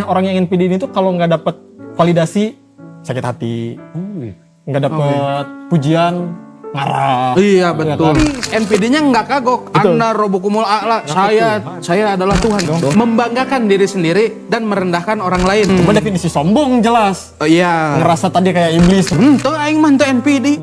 Orang yang NPD ini tuh kalau nggak dapat validasi sakit hati, nggak dapat pujian marah. Iya betul. NPD-nya nggak kagok. Anda robokumul a'la. Saya adalah Tuhan. Membanggakan diri sendiri dan merendahkan orang lain. Cuma definisi sombong jelas. Iya. Ngerasa tadi kayak iblis. Tuh aing mah teu NPD.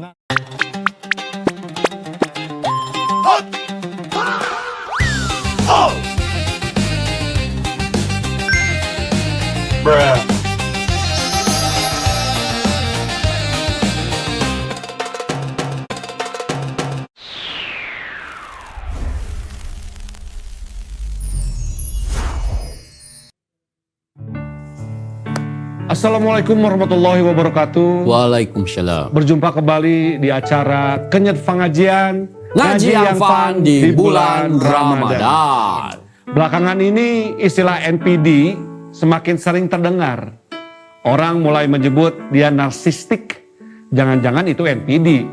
Assalamualaikum warahmatullahi wabarakatuh. Waalaikumsalam. Berjumpa kembali di acara Kenyet Pengajian Ngaji yang fun di bulan Ramadan. Belakangan ini istilah NPD semakin sering terdengar. Orang mulai menyebut dia narsistik. Jangan-jangan itu NPD.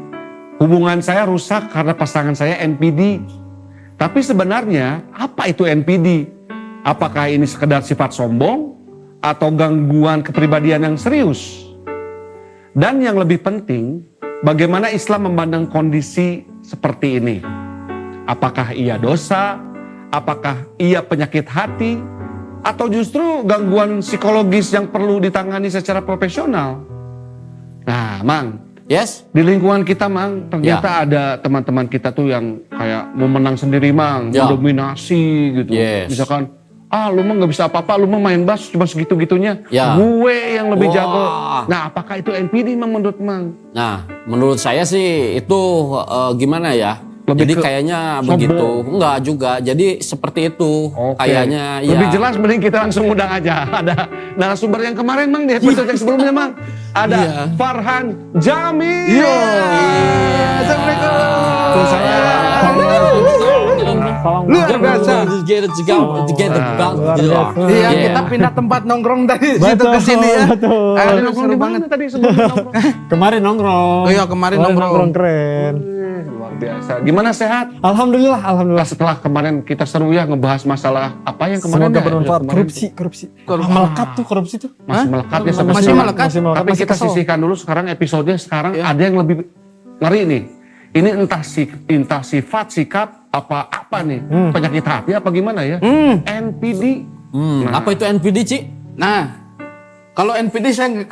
Hubungan saya rusak karena pasangan saya NPD. Tapi sebenarnya apa itu NPD? Apakah ini sekedar sifat sombong? Atau gangguan kepribadian yang serius? Dan yang lebih penting, bagaimana Islam memandang kondisi seperti ini? Apakah ia dosa? Apakah ia penyakit hati? Atau justru gangguan psikologis yang perlu ditangani secara profesional? Nah, Mang, Yes? di lingkungan kita, Mang, ternyata ada teman-teman kita tuh yang kayak mau menang sendiri, Mang, Ya. mendominasi gitu. Yes. Misalkan, lu mah nggak bisa apa-apa, lu mah main bass cuma segitu-gitunya. Ya. Gue yang lebih Wah. jago. Nah, apakah itu NPD, Mang, menurut Mang? Nah, menurut saya sih itu gimana ya? Lebih Jadi ke kayaknya sombong. begitu. Enggak juga. Jadi seperti itu. Oke. Kayaknya ya. Lebih jelas mending kita langsung undang aja. Ada narasumber yang kemarin, Mang, di episode yang sebelumnya, Mang. Ada Iya. Farhan Jamil. Iya. Assalamualaikum. Luar biasa. Iya, kita pindah tempat nongkrong dari situ ke sini ya. Betul. Ada Aduh, nongkrong seru di banget. mana tadi sebelum nongkrong? Kemarin nongkrong. Oh iya, kemarin nongkrong. keren. Luar biasa. Gimana, sehat? Alhamdulillah. Nah, setelah kemarin kita seru ya ngebahas masalah apa yang kemarin Semoga ya? bermanfaat. Kemarin Korupsi. Melekat tuh korupsi tuh. masih melekat ya sampai Masih sekarang. melekat? Masih melekat. Tapi Masih kita kesel. sisihkan dulu sekarang episodenya sekarang ada yang lebih ngeri nih. Ini entah sifat, sikap, apa nih? Penyakit hati apa gimana ya? NPD. Apa itu NPD, Ci? Nah, kalau NPD saya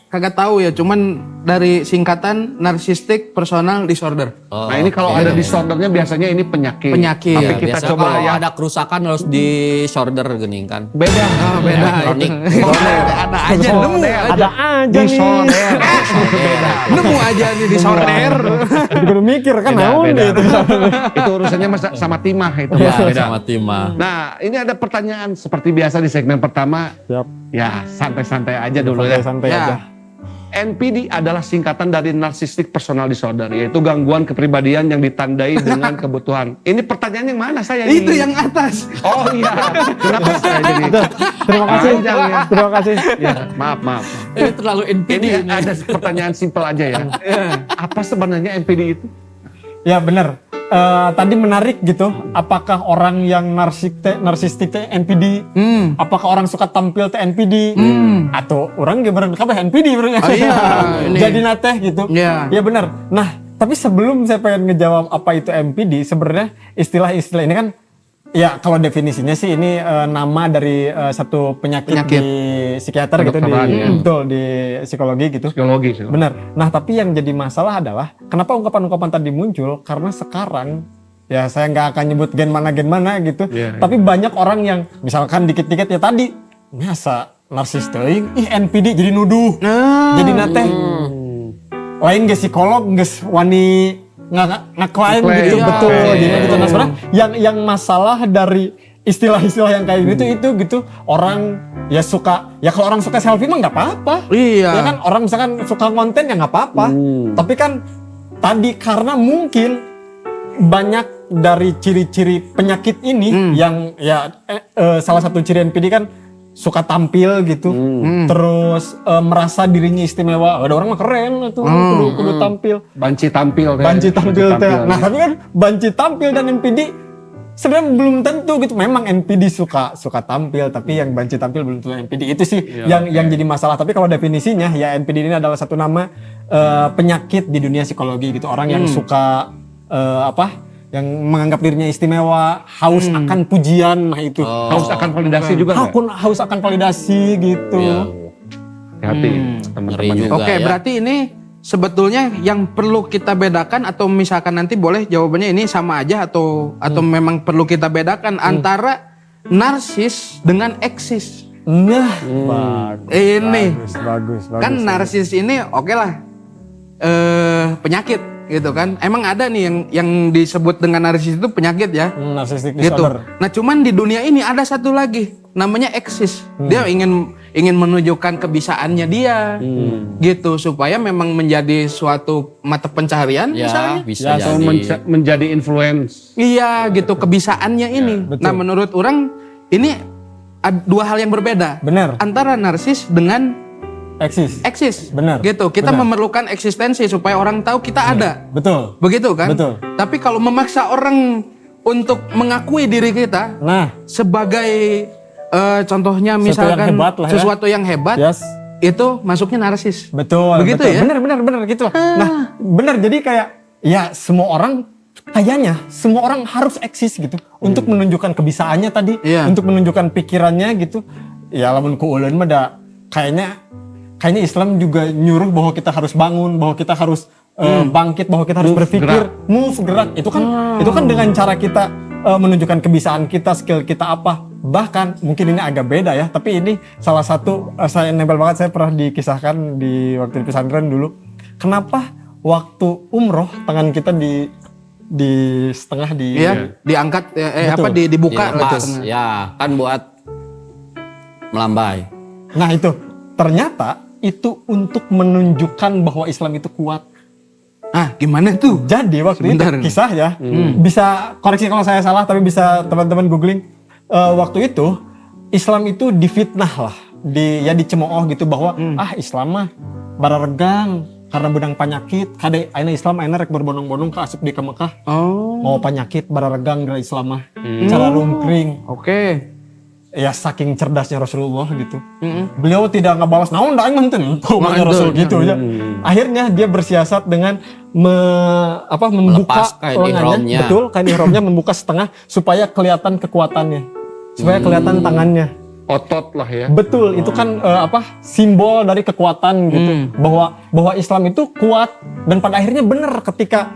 kagak tahu ya, cuman dari singkatan Narcissistic Personal Disorder. Oh, Nah, ini kalau oke. ada disordernya biasanya ini penyakit. Penyakit. Tapi Ya, kita biasa coba kalau ya. ada kerusakan harus di shoulder gening kan. Beda. Beda. Elektronik. Ada aja, nemu aja. Ada aja nih. Disorder. Beda. Nemu aja nih disorder. Jadi kudu mikir kan Beda, naon beda. gitu. Itu urusannya sama timah itu. Ya, Beda. sama Tima. Nah, ini ada pertanyaan seperti biasa di segmen pertama. Siap. Ya, santai-santai aja dulu ya. Santai Ya. aja. NPD adalah singkatan dari Narcissistic Personal Disorder, yaitu gangguan kepribadian yang ditandai dengan kebutuhan. Ini pertanyaan yang mana saya ini? Itu yang atas. Oh iya, kenapa saya jadi? Terima kasih. Panjang ya. Terima kasih. Ya, maaf. Ini terlalu NPD Ini ada pertanyaan simpel aja ya. Apa sebenarnya NPD itu? Ya benar. Tadi menarik gitu. Apakah orang yang narsistik teh NPD? Apakah orang suka tampil teh NPD? Atau orang gimana kabeh NPD bener? Oh iya, ini. Jadi nateh gitu. Iya. Ya benar. Nah, tapi sebelum saya pengen ngejawab apa itu NPD, sebenarnya istilah-istilah ini kan ya kalau definisinya sih ini nama dari satu penyakit di psikiater gitu di Kedokteran, ya. betul di psikologi gitu. Psikologi. Benar. Nah, tapi yang jadi masalah adalah kenapa ungkapan-ungkapan tadi muncul? Karena sekarang ya saya nggak akan nyebut gen mana gitu. Iya, Tapi banyak orang yang misalkan dikit-dikit ya tadi masa narsis teuing, ih NPD jadi nuduh. Jadi nateh. Lain ge psikolog geus wani ngaklaim gitu Iya. betul. Oke. Jadi gitu. Nah, sebenarnya yang masalah dari istilah-istilah yang kayak gitu orang ya suka ya kalau orang suka selfie mah nggak apa-apa. Iya. Ya kan orang misalkan suka konten ya nggak apa-apa. Tapi kan tadi karena mungkin banyak dari ciri-ciri penyakit ini yang ya salah satu ciri NPD kan suka tampil gitu, terus merasa dirinya istimewa. Ada orang mah keren tuh, kudu tampil. Banci tampil. Banci tampil teh. Nah tapi kan banci tampil dan NPD sebenarnya belum tentu gitu. Memang NPD suka tampil, tapi yang banci tampil belum tentu NPD. Itu sih yang jadi masalah. Tapi kalau definisinya ya NPD ini adalah satu nama penyakit di dunia psikologi gitu. Orang yang suka yang menganggap dirinya istimewa, haus akan pujian, nah itu. Haus akan validasi juga nggak? Haus akan validasi gitu. Iya. Hati-hati Ngeri teman-teman. juga. Oke, ya. berarti ini sebetulnya yang perlu kita bedakan atau misalkan nanti boleh jawabannya ini sama aja atau memang perlu kita bedakan antara narsis dengan eksis. Nah, Ini bagus. kan narsis ini oke lah penyakit gitu kan. Emang ada nih yang disebut dengan narsis itu penyakit ya. Narcissistic Gitu. disorder. Nah, cuman di dunia ini ada satu lagi namanya eksis. Dia ingin menunjukkan kebisaannya dia. Gitu supaya memang menjadi suatu mata pencaharian Ya, misalnya. bisa Atau jadi. menjadi influence. Iya, gitu kebisaannya ini. betul. Nah, menurut orang ini dua hal yang berbeda. Benar. Antara narsis dengan Eksis. eksis. Benar. Gitu. Kita Benar. memerlukan eksistensi supaya orang tahu kita ada. Betul. Begitu kan? Betul. Tapi kalau memaksa orang untuk mengakui diri kita Nah, sebagai contohnya Sesuatu yang misalkan hebat lah ya. sesuatu yang hebat, yes. itu masuknya narsis. Betul. Begitu betul. ya? Benar gitu. Nah, benar, jadi kayak ya semua orang kayaknya semua orang harus eksis gitu untuk menunjukkan kebisaannya tadi, Iya. untuk menunjukkan pikirannya gitu. Ya lamun ku ulun mah da kayaknya Islam juga nyuruh bahwa kita harus bangun, bahwa kita harus bangkit, bahwa kita harus berpikir, gerak. Itu kan dengan cara kita menunjukkan kebisaan kita, skill kita apa. Bahkan mungkin ini agak beda ya, tapi ini salah satu saya nempel banget, saya pernah dikisahkan di waktu di pesantren dulu. Kenapa waktu umroh tangan kita di setengah di Iya, diangkat Betul. dibuka Dilepas. gitu. Ya, kan buat melambai. Nah itu ternyata itu untuk menunjukkan bahwa Islam itu kuat. Ah, gimana tuh? Jadi waktu Sebentar. itu kisah ya, bisa koreksi kalau saya salah, tapi bisa teman-teman googling. Waktu itu Islam itu difitnah lah, dicemooh gitu bahwa Islam mah bararegang karena benang penyakit. Kade aina Islam aina rek berbondong-bondong ke asup di ke Mekah. Oh, Mau penyakit bararegang gara Islam mah. Cara rungkring. oke. Ya saking cerdasnya Rasulullah gitu. Beliau tidak ngebalas naon da aing mah teu Mantep. Rasul gitu ya. Akhirnya dia bersiasat dengan membuka Melepas kain lengannya, ihramnya. betul, kain ihramnya membuka setengah supaya kelihatan kekuatannya. Supaya kelihatan tangannya. Otot lah ya. Betul, itu kan simbol dari kekuatan gitu. Bahwa Islam itu kuat, dan pada akhirnya benar ketika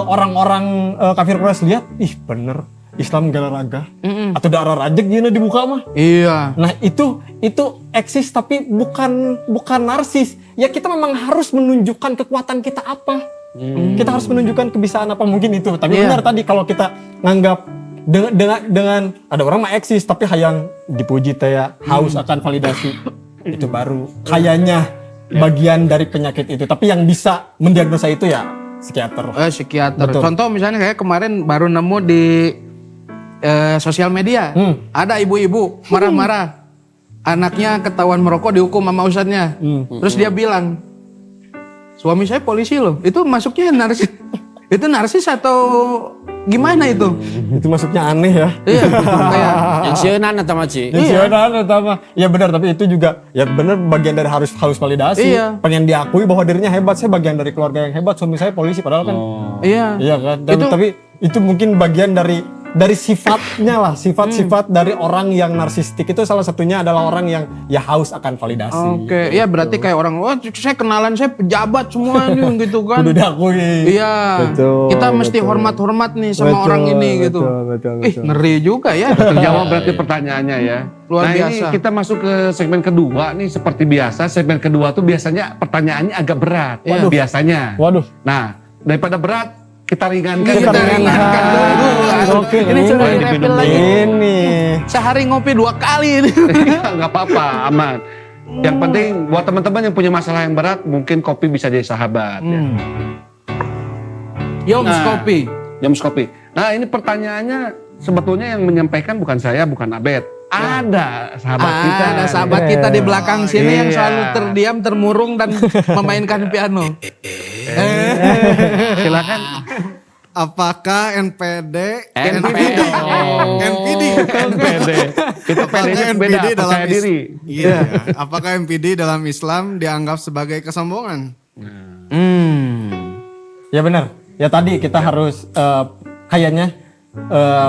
orang-orang kafir Quraisy lihat, ih bener Islam galaraga atau darah rajek gini dibuka mah. Iya. Nah itu eksis tapi bukan narsis. Ya kita memang harus menunjukkan kekuatan kita apa. Kita harus menunjukkan kebisaan apa, mungkin itu. Tapi Iya. benar tadi kalau kita nganggap dengan ada orang mah eksis tapi hayang dipuji teh ya, haus akan validasi. Itu baru kayaknya bagian dari penyakit itu. Tapi yang bisa mendiagnosa itu ya psikiater. Psikiater. Betul. Contoh misalnya kayak kemarin baru nemu di sosial media, ada ibu-ibu marah-marah, anaknya ketahuan merokok dihukum sama ustadznya. Terus dia bilang, suami saya polisi loh. Itu masuknya narsis. Itu narsis atau gimana itu? Itu masuknya aneh ya. Iya, kayak Yang sieunan eta mah Ci. Pensiunan atau ya benar, tapi itu juga ya benar bagian dari harus validasi. Iya. Pengen diakui bahwa dirinya hebat, saya bagian dari keluarga yang hebat, suami saya polisi padahal kan. iya. Iya kan. Tapi itu mungkin bagian dari sifatnya lah, sifat-sifat dari orang yang narsistik itu salah satunya adalah orang yang ya haus akan validasi. Oke, ya berarti kayak orang, wah saya kenalan saya pejabat semua nih gitu kan. Kudu diakui. Iya. Betul, Kita mesti betul. hormat-hormat nih sama Betul, orang ini gitu. betul. Ih, ngeri juga ya. Terjawab berarti pertanyaannya ya. Luar Nah biasa. ini kita masuk ke segmen kedua nih, seperti biasa segmen kedua tuh biasanya pertanyaannya agak berat. Waduh. Biasanya. Waduh. Nah daripada berat kita ringankan. Kita ringankan dulu. Oke, Ini sudah direpil lagi. Ini. Sehari ngopi 2 kali ini. Nggak apa-apa, aman. Yang penting buat teman-teman yang punya masalah yang berat, mungkin kopi bisa jadi sahabat. Ya. Yoms kopi. Jam kopi. Nah ini pertanyaannya sebetulnya yang menyampaikan bukan saya, bukan Abed. Ada sahabat kita. Ada sahabat kita di belakang sini yang Iya. selalu terdiam, termurung dan memainkan piano. Silakan. Apakah NPD NPD. NPD Itu Apakah PD-nya NPD beda, dalam percaya diri. Iya. Apakah NPD dalam Islam dianggap sebagai kesombongan? Ya benar. Ya tadi kita harus kayaknya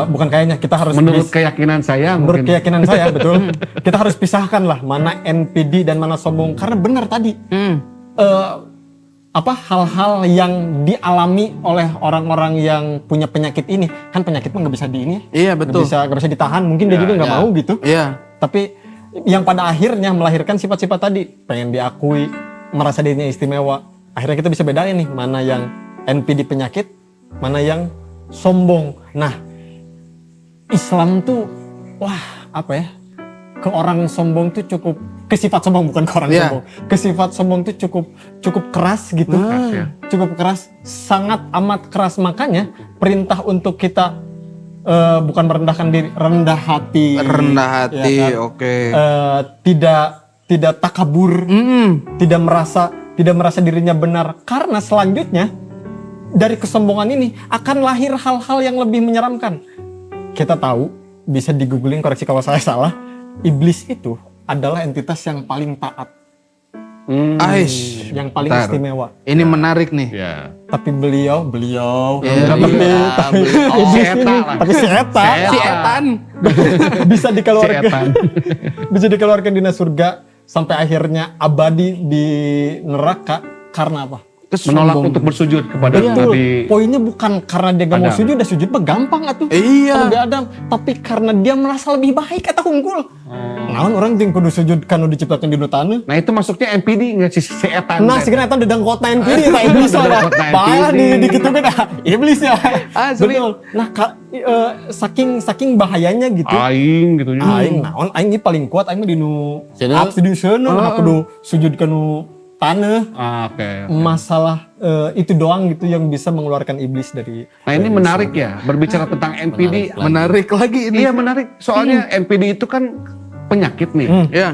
bukan kayaknya kita harus Menurut keyakinan saya menurut mungkin. keyakinan saya betul. Kita harus pisahkan lah mana NPD dan mana sombong karena benar tadi. Hal-hal yang dialami oleh orang-orang yang punya penyakit ini kan penyakit mah nggak bisa di ini Iya, betul. nggak bisa ditahan mungkin dia juga nggak mau gitu Iya. tapi yang pada akhirnya melahirkan sifat-sifat tadi pengen diakui merasa dirinya istimewa akhirnya kita bisa bedain nih mana yang NPD penyakit mana yang sombong. Nah Islam tuh ke orang sombong tuh cukup ke sifat sombong bukan ke orang Iya. sombong. Ke sifat sombong tuh cukup keras gitu. ya. Cukup keras, sangat amat keras makanya perintah untuk kita bukan merendahkan diri, rendah hati. Rendah hati, ya kan? oke. Tidak takabur, tidak merasa dirinya benar karena selanjutnya dari kesombongan ini akan lahir hal-hal yang lebih menyeramkan. Kita tahu, bisa di-googling koreksi kalau saya salah, iblis itu adalah entitas yang paling taat, Aish. yang paling Bentar. istimewa. Ini menarik nih. Ya. Tapi beliau Iya, tapi iblis Setan ini, lah. tapi setan Si Etan. bisa dikeluarkan, Setan. bisa dikeluarkan di surga sampai akhirnya abadi di neraka karena apa? Menolak untuk bersujud kepada Betul. Nabi. Poinnya bukan karena dia gak mau Adam. sujud, udah sujud mah gampang atuh. Iya. Nabi Adam, tapi karena dia merasa lebih baik atau unggul. Naon orang jeung kudu sujud kanu diciptakan di tanah. Nah itu masuknya NPD nggak si setan? Nah, sekarang eta dedang kota NPD eta iblis lah. Kota Bae NPD. di kitu kan iblis ya. Asli. Betul. Nah, saking bahayanya gitu. Aing gitu. Aing naon aing ini paling kuat aing mah di nu Cenah. abdi di sana kudu sujud kanu tanah. Oke. Masalah itu doang gitu yang bisa mengeluarkan iblis dari. Nah ini menarik ya berbicara tentang NPD. Menarik lagi ini. Iya menarik. Soalnya NPD itu kan penyakit nih. Iya.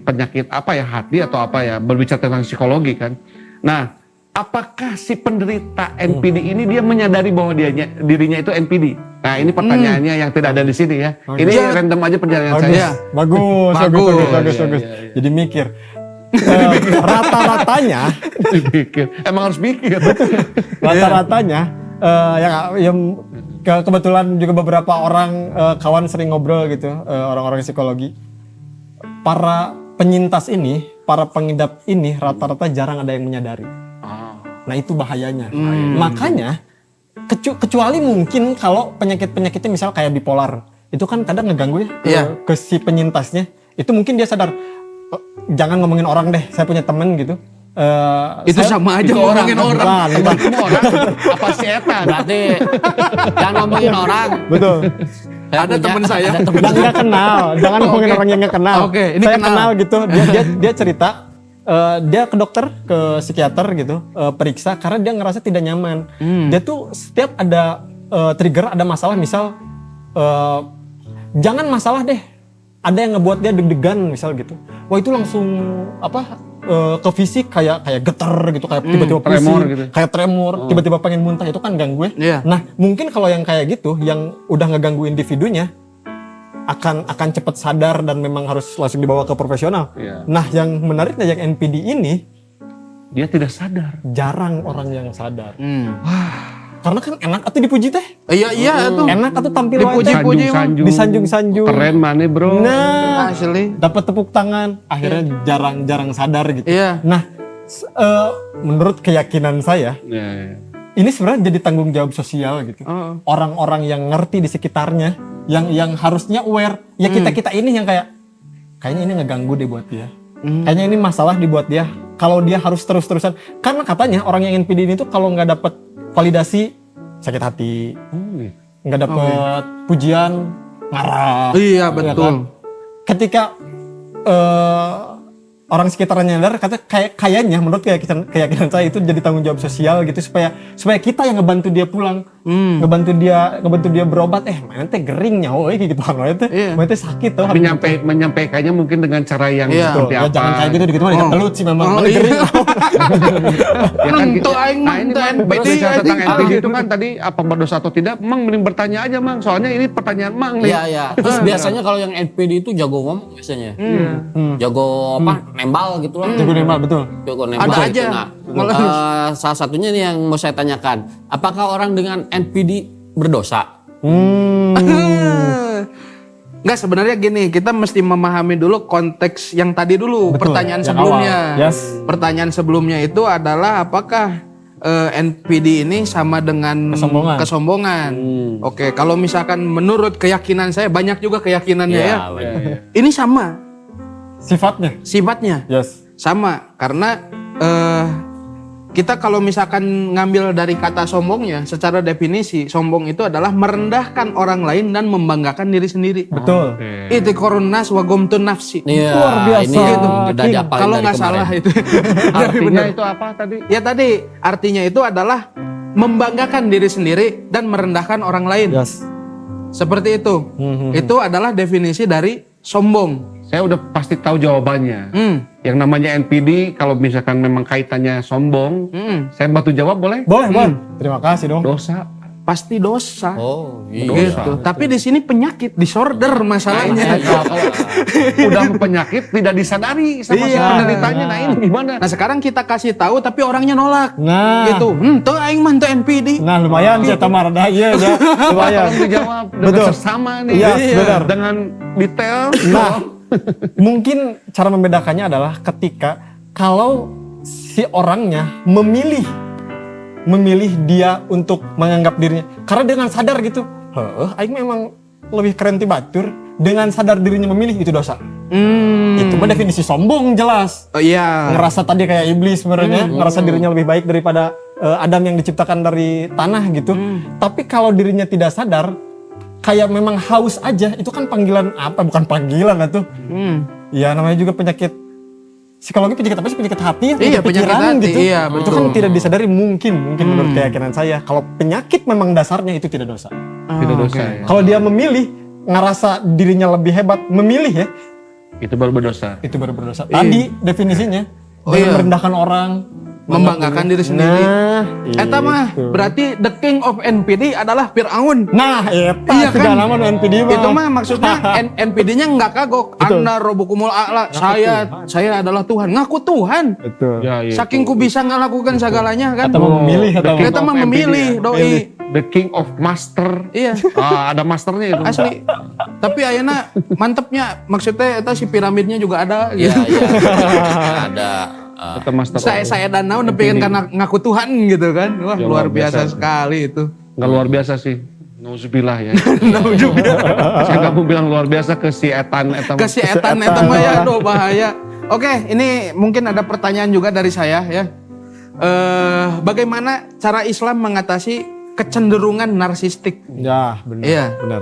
Penyakit apa ya, hati atau apa ya, berbicara tentang psikologi kan. Nah, apakah si penderita NPD ini dia menyadari bahwa dirinya itu NPD? Nah, ini pertanyaannya yang tidak ada di sini ya. Ini random aja perjalanan Bagus, saya. bagus. Iya. Jadi mikir. Rata-ratanya, Emang harus mikir. rata-ratanya, kebetulan juga beberapa orang kawan sering ngobrol gitu, orang-orang psikologi. Para penyintas ini, para pengidap ini, rata-rata jarang ada yang menyadari. Nah itu bahayanya. Makanya, kecuali mungkin kalau penyakit-penyakitnya misal kayak bipolar, itu kan kadang ngeganggu ya ke si penyintasnya. Itu mungkin dia sadar. Jangan ngomongin orang deh, saya punya temen gitu. Itu sama aja ngomongin orang. Bukan. Orang apa setan? Berarti jangan ngomongin orang. Betul. Ada teman saya. Ada temen Yang nggak kenal, jangan ngomongin orang yang nggak kenal. Oke, ini saya kenal. kenal gitu. Dia cerita, dia ke dokter, ke psikiater gitu, periksa karena dia ngerasa tidak nyaman. Dia tuh setiap ada trigger, ada masalah, misal jangan masalah deh. Ada yang ngebuat dia deg-degan misal gitu. Wah itu langsung ke fisik kayak getar gitu, kayak tiba-tiba pusing, tremor gitu. kayak tremor, tiba-tiba pengen muntah, itu kan ganggu ya. Iya. Nah mungkin kalau yang kayak gitu, yang udah ngeganggu individunya, akan cepat sadar dan memang harus langsung dibawa ke profesional. Iya. Nah yang menariknya yang NPD ini Dia tidak sadar. jarang orang yang sadar. Karena kan enak atau dipuji teh, Iya tuh. enak atau tampil wae teh. Dipuji-puji, Disanjung-sanjung. Keren mana bro? Nah, Asli. dapat tepuk tangan, akhirnya jarang sadar gitu. Iya. Nah, menurut keyakinan saya, Ya. ini sebenarnya jadi tanggung jawab sosial gitu. Orang-orang yang ngerti di sekitarnya, yang harusnya aware. Ya kita ini yang kayaknya ini ngeganggu deh buat dia. Kayaknya ini masalah dibuat dia. Kalau dia harus terus-terusan, karena katanya orang yang NPD ini tuh kalau nggak dapat validasi sakit hati, nggak dapat pujian marah. Iya Ya betul. kan? Ketika orang sekitarnya nyadar, kayaknya menurut keyakinan saya itu jadi tanggung jawab sosial gitu supaya kita yang ngebantu dia pulang, ngebantu dia berobat. Mana teh geringnya, kayak gitu kan, mana teh sakit tuh. Menyampaikannya mungkin dengan cara yang seperti ya, apa? jangan kayak gitu mah diketelut sih memang. Gering. Ya kan gitu. Nah, ini berbicara tentang NPD itu kan tadi apa berdosa atau tidak, Mang mending bertanya aja Mang. Soalnya ini pertanyaan Mang nih. Iya. Terus biasanya kalau yang NPD itu jago ngomong biasanya. Jago apa? Nembal gitu lah. Jago nembal, betul. Jago nembal. Ada gitu. aja. Nah, salah satunya nih yang mau saya tanyakan. Apakah orang dengan NPD berdosa? Enggak, sebenarnya gini, kita mesti memahami dulu konteks yang tadi dulu. Betul, Pertanyaan yang sebelumnya. awal. Yes. Pertanyaan sebelumnya itu adalah apakah NPD ini sama dengan kesombongan. Oke, kalau misalkan menurut keyakinan saya, banyak juga keyakinannya ya. Ini sama sifatnya. Yes. Sama, karena kita kalau misalkan ngambil dari kata sombongnya, secara definisi sombong itu adalah merendahkan orang lain dan membanggakan diri sendiri. Betul. Itu korunas wa gomtun nafsi. Iya, luar biasa. ini Gitu. udah diapalin Kalau dari nggak kemarin. salah itu. Artinya itu apa tadi? Ya tadi artinya itu adalah membanggakan diri sendiri dan merendahkan orang lain. Yes. Seperti itu. Itu adalah definisi dari sombong. Saya udah pasti tahu jawabannya. Yang namanya NPD kalau misalkan memang kaitannya sombong, saya bantu jawab boleh? Boleh. Terima kasih dong. Dosa. Pasti dosa. Oh, iya. Gitu. Tapi di sini penyakit, disorder masalahnya. Udah penyakit tidak disadari sama si penderitanya. Nah ini gimana? Nah sekarang kita kasih tahu tapi orangnya nolak. Nah. Gitu. Tuh aing mah teu NPD. Nah, lumayan sih tamar dah. Iya, lumayan. Tolong dijawab dengan Betul. seksama nih. Iya, benar. Dengan detail. Nah, mungkin cara membedakannya adalah ketika kalau si orangnya memilih dia untuk menganggap dirinya, karena dengan sadar gitu, aing memang lebih keren ti batur, dengan sadar dirinya memilih, itu dosa. Itu mah definisi sombong jelas. Oh iya. Ngerasa tadi kayak iblis sebenarnya, ngerasa dirinya lebih baik daripada Adam yang diciptakan dari tanah gitu. Tapi kalau dirinya tidak sadar, kayak memang haus aja, itu kan panggilan apa? Bukan panggilan itu. Ya namanya juga penyakit psikologi, penyakit apa sih? Penyakit hati ya? Iya, penyakit hati, gitu. iya, Itu betul. kan tidak disadari mungkin menurut keyakinan saya. Kalau penyakit memang dasarnya itu tidak dosa. Tidak dosa ya. Kalau dia memilih, ngerasa dirinya lebih hebat, memilih ya, Itu baru berdosa. itu baru berdosa. Tadi definisinya, merendahkan orang, Membanggakan diri sendiri. Nah, Eta mah berarti the king of NPD adalah Fir'aun. Nah, eta Iya kan? segala nama NPD mah. Itu mah maksudnya NPD-nya nggak kagok. Betul. Anda robukumul a'la. Saya adalah Tuhan. Ngaku Tuhan. Betul. Ya, iya. Saking ku bisa ngelakukan segalanya kan. Atau memilih atau Kita mah memilih doi. The king of master. Iya. Ada masternya itu. Asli. Tapi ayeuna mantepnya maksudnya eta si piramidnya juga ada Iya, gitu. iya. Ada. Itu master. Saya dan naon nepikan karena ngaku Tuhan gitu kan. Wah, Ya, luar luar biasa biasa. sekali itu. Nggak luar biasa sih. Nauzubillah ya. Saya nggak mau bilang luar biasa ke si Etan. Ke si Etan eta mah ya aduh bahaya. Oke, ini mungkin ada pertanyaan juga dari saya ya. Bagaimana cara Islam mengatasi kecenderungan narsistik? Ya, benar. Iya. Benar.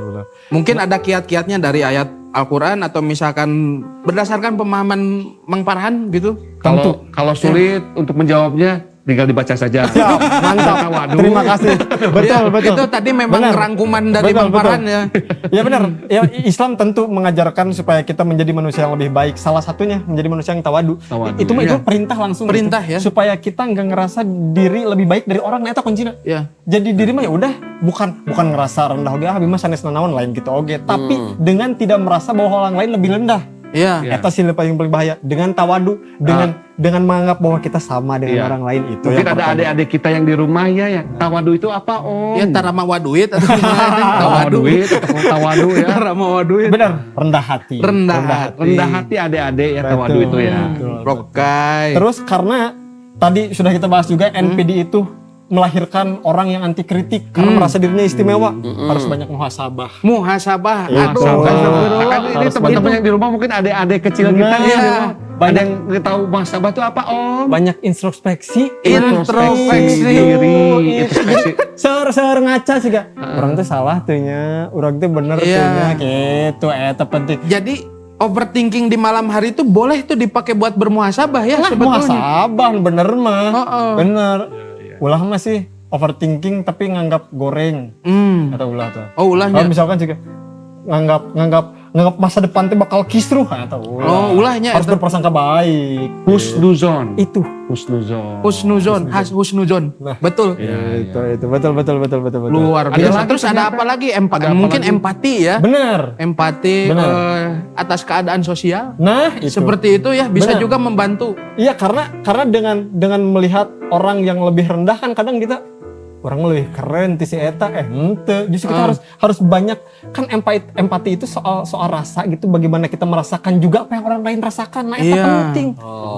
Mungkin ada kiat-kiatnya dari ayat Al-Quran atau misalkan berdasarkan pemahaman Mang Farhan gitu. Kalau sulit untuk menjawabnya, tinggal dibaca saja. Siap, mantap. Waduh. Terima kasih. Betul. Itu tadi memang Benar. rangkuman dari Betul, Mang Farhan ya. Ya benar. Ya, Islam tentu mengajarkan supaya kita menjadi manusia yang lebih baik. Salah satunya menjadi manusia yang tawadu. Tawadu, Itu mah iya. itu perintah langsung. Perintah, gitu. ya. Supaya kita nggak ngerasa diri lebih baik dari orang. Nah, itu kuncinya. Ya. Jadi diri mah ya udah bukan ngerasa rendah oge, habis mah sanes nanaon lain gitu oge, tapi dengan tidak merasa bahwa orang lain lebih rendah. Iya. Eta sih paling bahaya, dengan tawadu, dengan menganggap bahwa kita sama dengan orang lain itu. Mungkin yang ada pertama. adik-adik kita yang di rumah ya. Tawadu itu apa om? Ya tarama waduit atau gimana? Tawadu atau tawadu ya. Tarama waduit. Benar, rendah hati. Rendah hati. Rendah hati adik-adik ya tawadu Betul. itu ya. Rokai. Terus karena tadi sudah kita bahas juga NPD itu melahirkan orang yang anti kritik karena merasa dirinya istimewa, harus banyak muhasabah. Muhasabah. Itu. Aduh. Kan ini teman-teman yang di rumah mungkin adik-adik kecil kita Nah, nih. iya. Ada yang nggak tahu muhasabah itu apa om? Banyak introspeksi, Introspeksi. diri, introspeksi. seur ngaca sih gak. Orang tuh salah tuhnya, orang tuh bener Iya. tuhnya, gitu. Eta penting. Jadi overthinking di malam hari itu boleh tuh dipakai buat bermuhasabah ya Nah, sebetulnya. muhasabah bener mah. Heeh. Bener. Ulah mah sih overthinking tapi nganggap goreng. Atau ulah tuh. Oh, ulahnya. Kalau misalkan juga nganggap masa depan teh bakal kisruh atau ulah. Oh, ulahnya harus itu. berprasangka baik. Husnuzon. Itu. Husnuzon. Husnuzon. Betul. Itu betul. Luar Ada biasa. lagi Terus ada ternyata. apa lagi? Ada apa Mungkin lagi? empati ya. Bener. Empati Benar. atas keadaan sosial. Nah, itu. Seperti itu ya bisa Benar. juga membantu. Iya, karena dengan melihat orang yang lebih rendah kan kadang kita orang lebih keren ti si eta ente. Justru kita harus banyak kan empati itu soal rasa gitu, bagaimana kita merasakan juga apa yang orang lain rasakan. Nah, itu Iya. penting.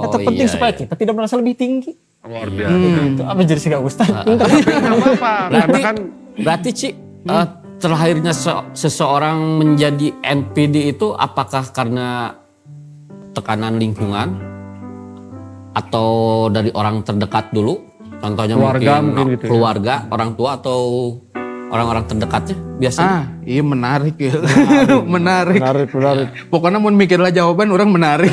Itu penting iya, supaya kita tidak merasa lebih tinggi. Luar biasa. Gitu. Apa jadi sih Kak Ustaz? Pinter. Tapi nggak apa-apa. Karena kan Berarti Ci, terlahirnya seseorang menjadi NPD itu apakah karena tekanan lingkungan atau dari orang terdekat dulu? Contohnya Keluarga mungkin mungkin gitu ya. keluarga, orang tua atau orang-orang terdekatnya biasanya. Iya menarik ya. menarik. Menarik. Pokoknya mau mikirlah jawaban orang menarik.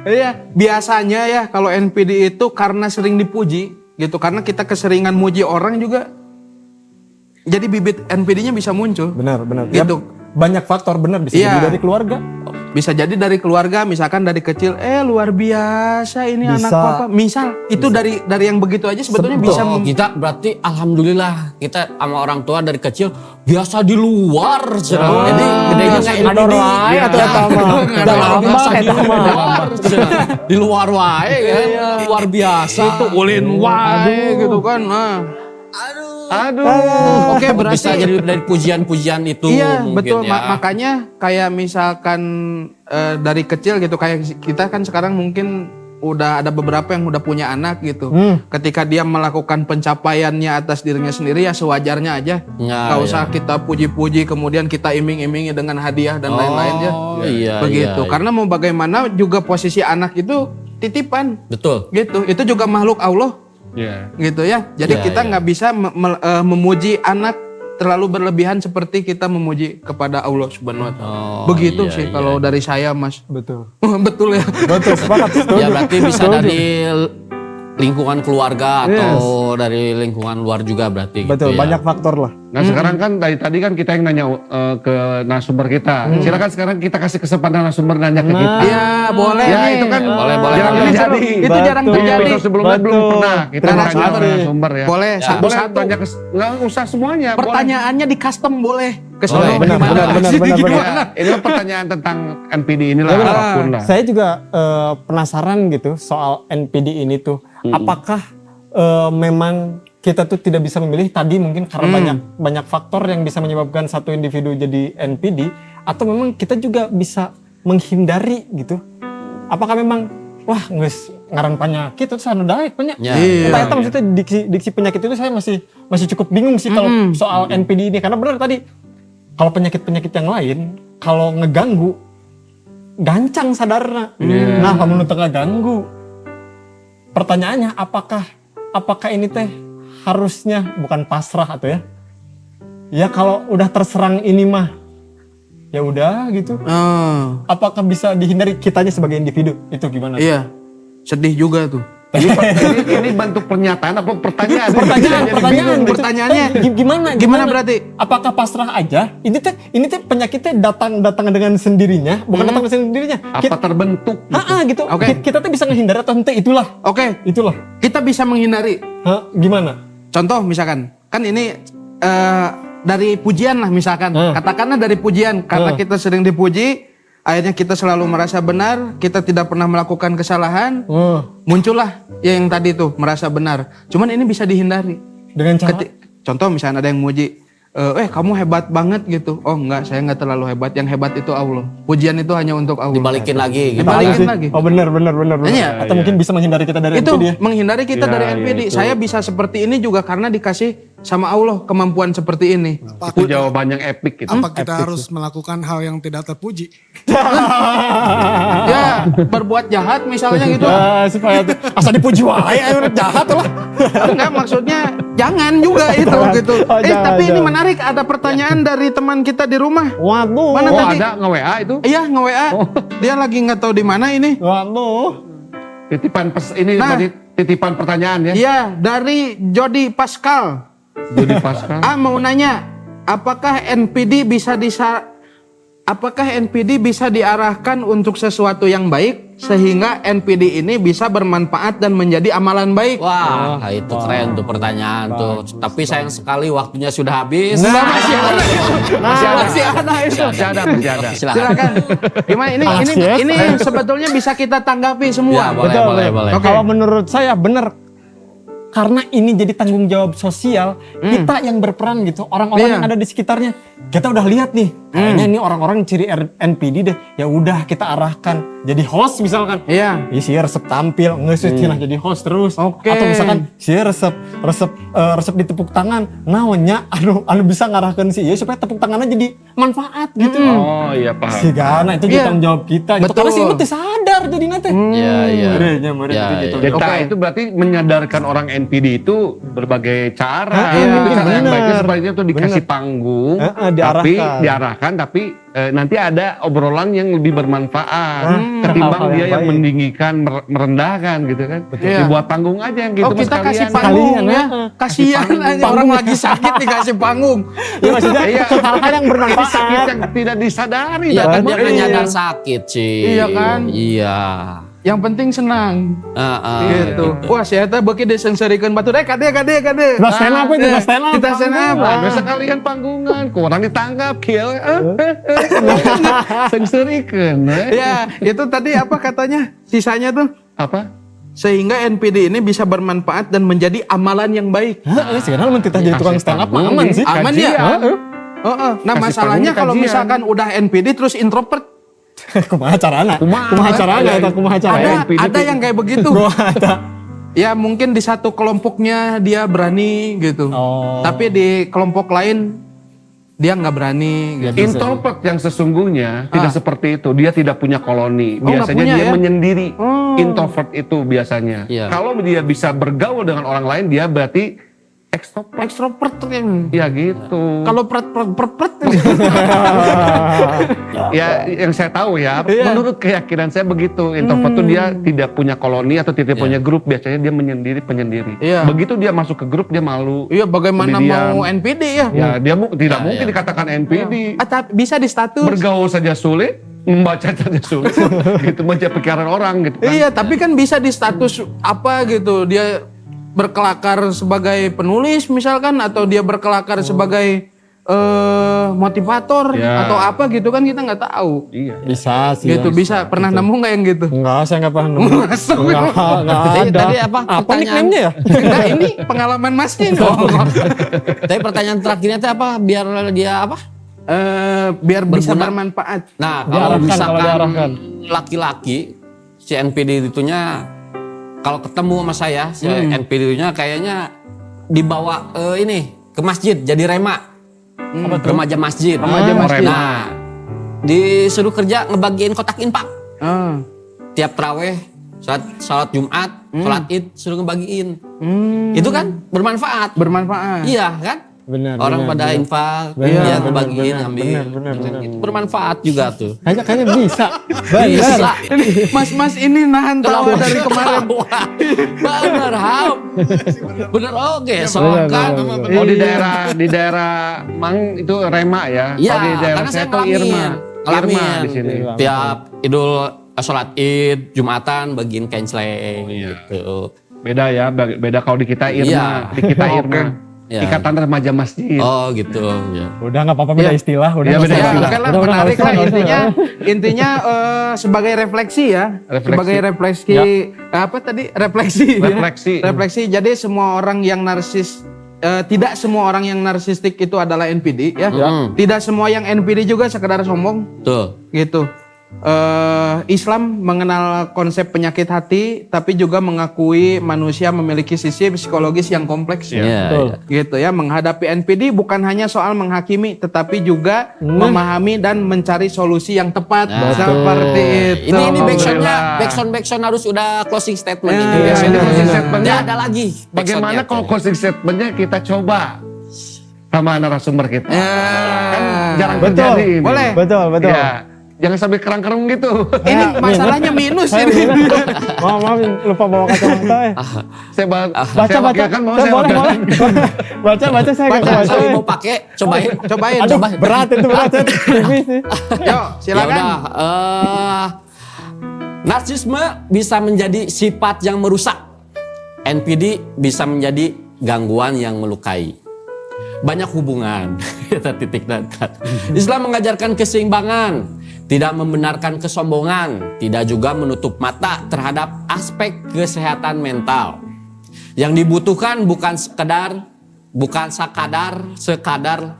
Iya, biasanya ya kalau NPD itu karena sering dipuji gitu. Karena kita keseringan muji orang juga jadi bibit NPD-nya bisa muncul. Benar. Gitu. Banyak faktor benar bisa Iya. jadi dari keluarga. Bisa jadi dari keluarga, misalkan dari kecil, luar biasa ini Bisa. anak papa. Misal, itu dari yang begitu aja sebetulnya bisa Oh, kita berarti alhamdulillah kita sama orang tua dari kecil biasa di luar. Jadi gedenya kayak Ada NPD. wae Ya. atau eta mah. Da lama Biasa di eta mah. luar. Di luar wae kan. Luar biasa. itu ulin wae gitu kan. Nah. aduh. Oke, berarti Bisa jadi dari pujian-pujian itu iya, mungkin betul. ya. Makanya kayak misalkan dari kecil gitu, kayak kita kan sekarang mungkin udah ada beberapa yang udah punya anak gitu. Ketika dia melakukan pencapaiannya atas dirinya sendiri ya sewajarnya aja. Ya, Gak usah kita puji-puji kemudian kita iming-imingi dengan hadiah dan lain-lain ya. Iya, Begitu. iya. Karena mau bagaimana juga posisi anak itu titipan Betul. gitu. Itu juga makhluk Allah. Iya. Gitu ya. Jadi Ya, kita ya. nggak bisa memuji anak terlalu berlebihan seperti kita memuji kepada Allah Subhanahu wa taala. Oh, Begitu iya, sih iya. kalau dari saya, Mas. Betul. Betul ya. Betul, sepakat. Ya berarti bisa dari lingkungan keluarga atau dari lingkungan luar juga berarti Betul, gitu ya. banyak faktor lah. Nah sekarang kan dari tadi kan kita yang nanya ke narasumber kita. Silakan sekarang kita kasih kesempatan narasumber nanya ke kita. Iya, boleh Ya nih. itu kan Boleh. jarang Ini terjadi. seru. Itu jarang Betul. terjadi. Episode sebelumnya Betul. belum pernah kita Terima tanya kasih. ke narasumber ya. Boleh Boleh satu-satu. tanya nggak usah semuanya. Pertanyaannya di custom boleh. Ke Boleh. sana Benar, gimana? benar. Boleh. Ya, ini kan pertanyaan tentang NPD inilah apapun lah. Saya juga penasaran gitu soal NPD ini tuh. Apakah memang kita tuh tidak bisa memilih tadi mungkin karena banyak faktor yang bisa menyebabkan satu individu jadi NPD, atau memang kita juga bisa menghindari gitu? Apakah memang wah nges ngaran penyakit itu sana daek banyak. Ya. Entah itu maksudnya diksi penyakit itu saya masih cukup bingung sih kalau soal NPD ini, karena benar tadi kalau penyakit yang lain kalau ngeganggu gancang sadarna. Nah, kamu tengah ganggu. Pertanyaannya apakah ini teh harusnya bukan pasrah atau ya? Ya kalau udah terserang ini mah ya udah gitu. Oh, Apakah bisa dihindari kitanya sebagai individu? Itu gimana? iya. Sedih juga tuh. Ini bentuk pernyataan apa pertanyaan? Pertanyaan gitu. Pertanyaannya. Gimana berarti? Apakah pasrah aja? Ini teh penyakitnya datang dengan sendirinya, bukan datang dengan sendirinya. Apa terbentuk? Gitu. Oke. Kita tuh bisa menghindari atau ente itulah. Oke, Itulah. kita bisa menghindari. Gimana? Contoh misalkan, kan ini dari pujian lah misalkan. Katakanlah dari pujian, karena kita sering dipuji, akhirnya kita selalu merasa benar, kita tidak pernah melakukan kesalahan, muncullah yang tadi tuh merasa benar. Cuman ini bisa dihindari. Dengan cara Contoh misalnya ada yang muji, kamu hebat banget gitu. Oh enggak, saya enggak terlalu hebat. Yang hebat itu Allah. Pujian itu hanya untuk Allah. Dibalikin lagi gitu. Dibalikin lagi. Oh benar. Iya. Atau mungkin bisa menghindari kita dari Itu NPD ya? menghindari kita Ya, dari ya, NPD. itu. Saya bisa seperti ini juga karena dikasih sama Allah kemampuan seperti ini. Itu jawaban yang epic gitu. Apa kita harus melakukan hal yang tidak terpuji? Ya, berbuat jahat misalnya gitu. Supaya asal dipuji wae ayo jahat lah. Enggak, maksudnya jangan juga itu gitu. Oh, jangan, Tapi ini jangan. menarik, ada pertanyaan dari teman kita di rumah. Waduh. Mana Oh tadi? ada nge-WA itu? Iya, nge-WA. Dia lagi nggak tahu di mana ini. Waduh. Nah. Titipan pertanyaan ya. Iya, dari Jody Pascal. Jadi Pascal. Mau nanya, apakah NPD bisa diarahkan untuk sesuatu yang baik sehingga NPD ini bisa bermanfaat dan menjadi amalan baik? Wah, itu keren tuh pertanyaan tuh. Tapi sayang sekali waktunya sudah habis. Masih ada itu. Masih ada itu. Masih ada. Silakan. Gimana ini sebetulnya bisa kita tanggapi Ya, semua. boleh. Oke. Kalau menurut saya benar. Karena ini jadi tanggung jawab sosial, kita yang berperan gitu, orang-orang Iya. yang ada di sekitarnya. Kita udah lihat nih, kayaknya ini orang-orang ciri NPD deh. Ya udah kita arahkan jadi host misalkan. Iya. Ya si resep tampil, nge-switch jadi host terus. Oke. Atau misalkan si resep ditepuk tangan, naonnya anu bisa ngarahkan si supaya tepuk tangannya jadi manfaat gitu. Oh iya paham. Si Gana itu Iya. jadi tanggung jawab kita gitu. Betul. Karena si Imut sadar jadi nanti. Iya. Merenya Ya, gitu. ya. Kita itu berarti menyadarkan orang NPD itu berbagai cara. Iya, Itu cara yang bener. baiknya sebaiknya tuh dikasih panggung, diarahkan. tapi nanti ada obrolan yang lebih bermanfaat ketimbang Hal-hal dia yang yang baik. meninggikan, merendahkan gitu kan. Iya. Dibuat panggung aja yang gitu. Oh, kita sekalian. kasih panggung Sekalian, ya. ya. Kasihan aja orang lagi sakit dikasih panggung. Ya maksudnya Iya. hal-hal yang Ini sakit bermanfaat. yang tidak disadari. Iya kan dia Iya. kan nyadar sakit sih. Iya kan? Iya. Yang penting senang. Gitu. Wah, saya teh beuki disenserikeun batur. Kade. Nah, stand up itu, stand up. Kita stand up. Nah, sekalian panggungan, kurang ditangkap, kill. Sengserikan. Ya, itu tadi apa katanya? Sisanya tuh Apa? sehingga NPD ini bisa bermanfaat dan menjadi amalan yang baik. Heeh, sih karena kita jadi tukang stand up mah aman sih. Aman ya? Kajian. Heeh. Nah, Kasih masalahnya panggung kalau kajian. misalkan udah NPD terus introvert, Kumaha carana? Kumaha carana eta kumaha carana? ada yang kayak begitu. Gua ada. Ya mungkin di satu kelompoknya dia berani gitu. Oh. Tapi di kelompok lain dia nggak berani gitu. Introvert yang sesungguhnya tidak seperti itu. Dia tidak punya koloni. Oh, nggak Biasanya punya dia ya? menyendiri. Introvert itu biasanya. Iya. Kalau dia bisa bergaul dengan orang lain, dia berarti ekstrovert. Extrovert yang Ya gitu. kalau pret Ya yang saya tahu ya, Iya. menurut keyakinan saya begitu. Introvert tuh dia tidak punya koloni atau tidak punya grup. Biasanya dia penyendiri. Iya. Begitu dia masuk ke grup, dia malu. iya bagaimana Kemudian- mau NPD ya? Ya dia tidak Ya, mungkin ya. dikatakan NPD. Tapi bisa di status. Bergaul saja sulit, membaca saja sulit. Gitu baca pikiran orang gitu kan. Iya, tapi kan bisa di status apa gitu. Dia berkelakar sebagai penulis misalkan atau dia berkelakar sebagai motivator Ya. atau apa gitu kan kita nggak tahu. Iya. Bisa sih. Gitu bisa. Pernah nemu nggak yang gitu? Enggak, saya enggak paham. Enggak Tadi- ada. tadi apa Apa pertanyaan? nickname-nya ya? Nah, ini pengalaman masnya nih. Tapi pertanyaan terakhirnya itu apa? Biar dia apa? Biar bisa Berguna. bermanfaat. Nah, kalau Diarahkan, kalau misalkan diarahkan. laki-laki si NPD itunya kalau ketemu sama saya, si NPD itunya kayaknya dibawa ini ke masjid jadi rema. Remaja masjid. Remaja masjid. Nah, disuruh kerja ngebagiin kotak infak. Ah. Tiap traweh, salat Jumat, salat Id suruh ngebagiin. Itu kan bermanfaat. Bermanfaat. Iya kan? Benar. Orang benar, pada benar. infak, Benar, dia benar, ngebagiin, benar, ngambil. benar, benar. Itu bermanfaat juga tuh. Kayaknya bisa. Bisa. Ini mas ini nahan tawa dari kemarin. Bener, Ham. Bener, oke. Soalnya kan. Oh di daerah Mang itu Rema ya. Iya, Oh, di daerah karena saya saya tuh Irma. ngalamin. Irma di sini. Tiap Idul sholat Id, Jumatan bagiin kain seleng gitu. Beda ya, beda kalau di kita Irma, Iya. di kita Irma. Iya. Ikatan Remaja Masjid. Oh gitu. Ya. Udah enggak apa-apa beda Iya. istilah, udah Iya, nggak beda usah. Ya, istilah. oke lah, Udah, menarik nggak lah usah. intinya sebagai refleksi ya. Refleksi. Sebagai refleksi apa tadi? Refleksi. ya. Refleksi. Refleksi. Jadi semua orang yang narsis tidak semua orang yang narsistik itu adalah NPD ya. Tidak semua yang NPD juga sekedar sombong Tuh. gitu. Islam mengenal konsep penyakit hati, tapi juga mengakui manusia memiliki sisi psikologis yang kompleks. Iya, Betul. iya. Gitu ya, menghadapi NPD bukan hanya soal menghakimi, tetapi juga memahami dan mencari solusi yang tepat. Seperti itu. Ini backsoundnya, Alhamdulillah. backsound harus udah closing statement ini. Iya, Backsound ini itu. closing statementnya. Nggak ada lagi. Bagaimana backsoundnya kalau tuh. closing statementnya kita coba sama narasumber kita? Kan jarang Betul. terjadi ini. Boleh. Betul. Ya, jangan sampai kerang-kerang gitu. Ini masalahnya minus Saya ini. maaf lupa bawa kacamata ya. Saya Baca. kan mau Saya saya boleh. wakilkan. Baca saya nggak Nah, baca. kalau mau pakai, cobain. Cobain. Aduh, berat itu berat. Saya tipis sih. Yuk, silakan. Ya udah, narsisme bisa menjadi sifat yang merusak. NPD bisa menjadi gangguan yang melukai. Banyak hubungan. Kita titik datar. Islam mengajarkan keseimbangan, tidak membenarkan kesombongan, tidak juga menutup mata terhadap aspek kesehatan mental. Yang dibutuhkan bukan sekadar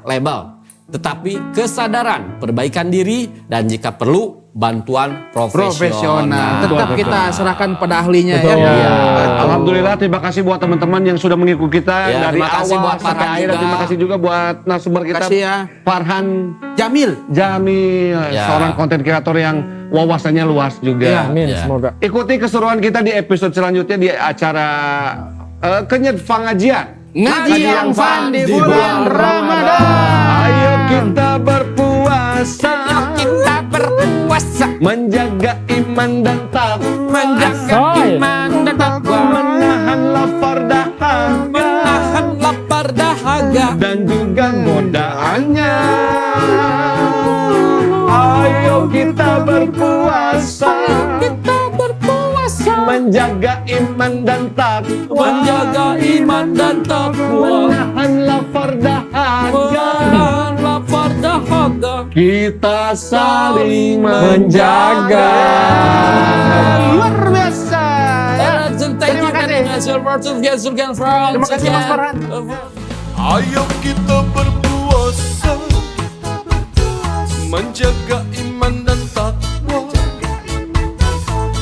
label, tetapi kesadaran, perbaikan diri, dan jika perlu bantuan profesional. Tetap kita serahkan pada ahlinya Betul. ya. Ya, alhamdulillah terima kasih buat teman-teman yang sudah mengikuti kita Ya, dari terima kasih awal buat sampai Farhan akhir. juga. Terima kasih juga buat narasumber kita Kasih ya. Farhan Jamil. Jamil, Ya. seorang konten kreator yang wawasannya luas juga. Amin, Ya. semoga. Ikuti keseruan kita di episode selanjutnya di acara Kenyet Fangajian. Ngaji yang fun di bulan Ramadan. Ayo kita berpuasa, Kita berpuasa, menjaga iman dan takwa, menjaga Asoy. iman dan takwa, menahan lapar dahaga, menahan lapar dahaga, dan juga godaannya. Ayo kita berpuasa, kita berpuasa, menjaga iman dan takwa, menjaga iman dan takwa, menahan lapar dahaga. menahan lapar dahaga. Kita saling Menjaga. Luar biasa. Terima kasih. Terima kasih Mas Farhan. Ayo kita berpuasa, menjaga iman dan takwa,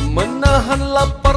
menahan lapar